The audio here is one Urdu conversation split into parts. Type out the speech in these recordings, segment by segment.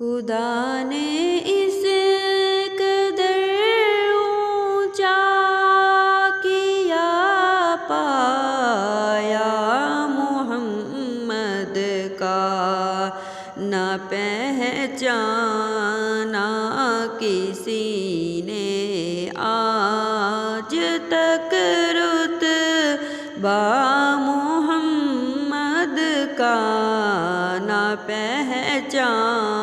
خدا نے اس قدر اونچا کیا پایا محمد کا، نہ پہچانا کسی نے آج تک رتبہ محمد کا، نہ پہچانا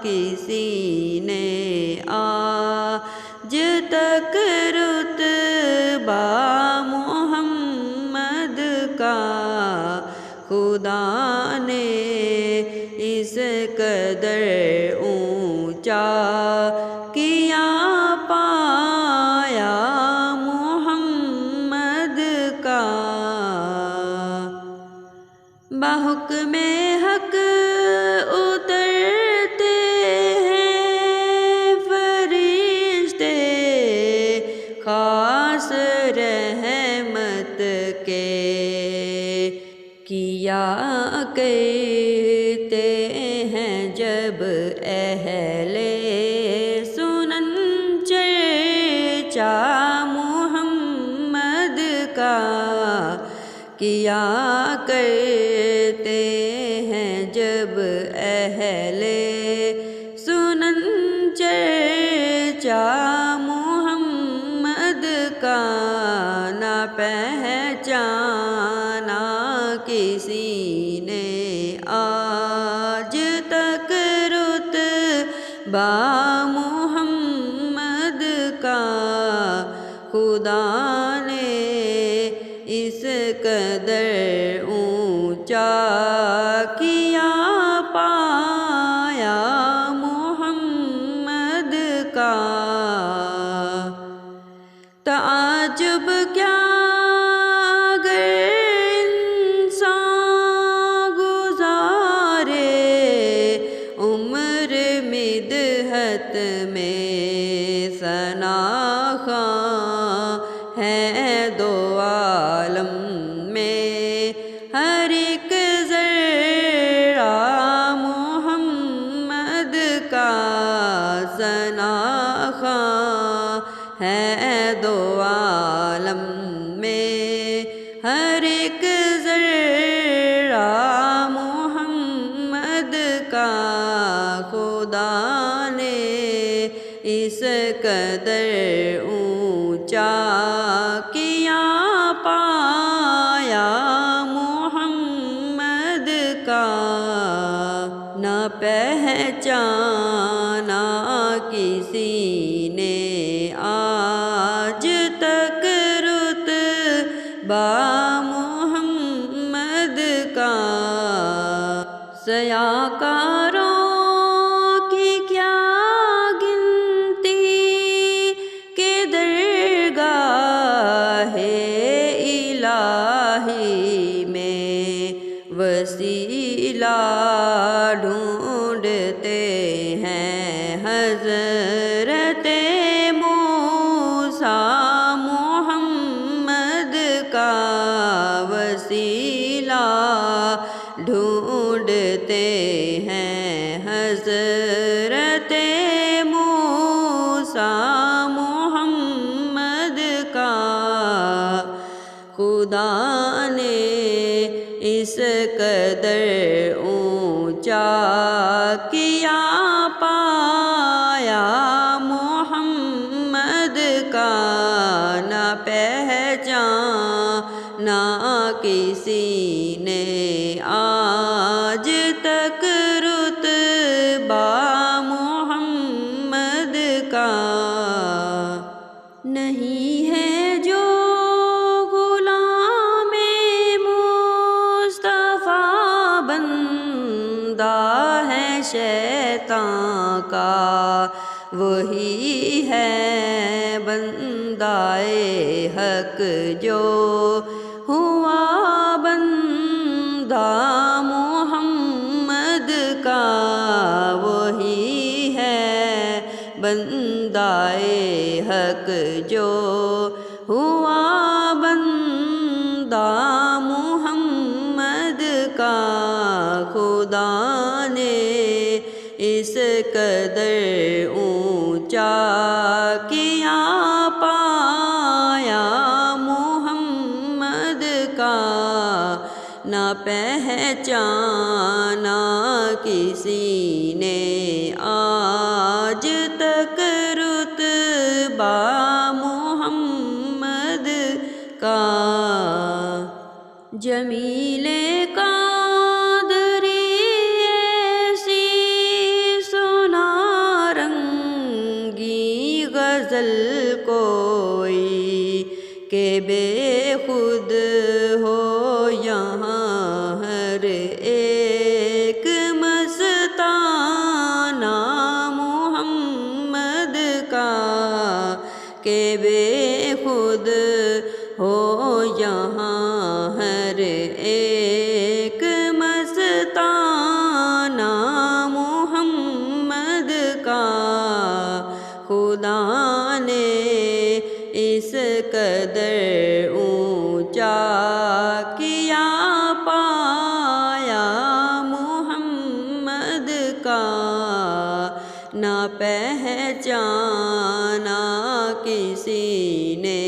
کسی نے آج تک رتبہ محمد کا۔ خدا نے اس قدر اونچا کیا پایا محمد کا، بحکم حق اترتے ہیں فرشتے، خاص رحمت کے کیا کرتے ہیں جب اہل سنن چرچا محمد کا، کیا کرتے ہیں جب اہل سنن چرچا محمد کا، نہ پہچانا کسی نے آج تک رتبہ محمد کا۔ خدا نے اس قدر اونچا کیا پایا محمد کا، تعجب کیا اگر انسان گزارے عمر مدحت میں، ثنا خواں ہے دو عالم میں، ہر ایک ذرہ محمد کا، ثنا خواں ہے دو عالم میں، ہر ایک ذرہ محمد کا۔ خدا نے اس قدر اونچا کیا پایا محمد کا، نہ پہچانا کسی نے آج تک رتبہ محمد کا۔ سیاکاروں کی کیا گنتی کہ درگاہ الہی میں وسیلہ ڈھونڈتے ہیں، حضرت موسیٰ محمد کا وسیلہ ڈھونڈتے ہیں، حضرت موسیٰ محمد کا۔ خدا نے اس قدر اونچا کیا پایا محمد کا، نہ پہچانا کسی نے آج تک رتبہ محمد کا۔ نہیں ہے جو غلام مصطفیٰ بندہ ہے شیطان کا، وہی ہے بندہ حق جو ہوا بندہ محمد کا، وہی ہے بندہ حق جو ہوا بندہ محمد کا۔ خدا نے اس قدر اونچا کیا پایا محمد کا، نہ پہچانا کسی نے آج تک رتبہ محمد کا۔ جمیل قادری ایسی سنا رنگی غزل کوئی کہ بے خود ہو یہاں ہر ایک مستانہ محمد کا، کہ بے خود ہو یہاں ہر ایک مستانہ محمد کا۔ خدا نے اس قدر اونچا کیا پایا محمد کا، نہ پہچانا کسی نے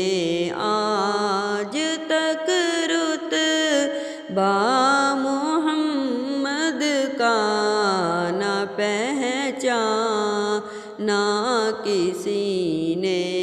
آج تک رتبہ محمد کا، نہ پہچانا کسی نے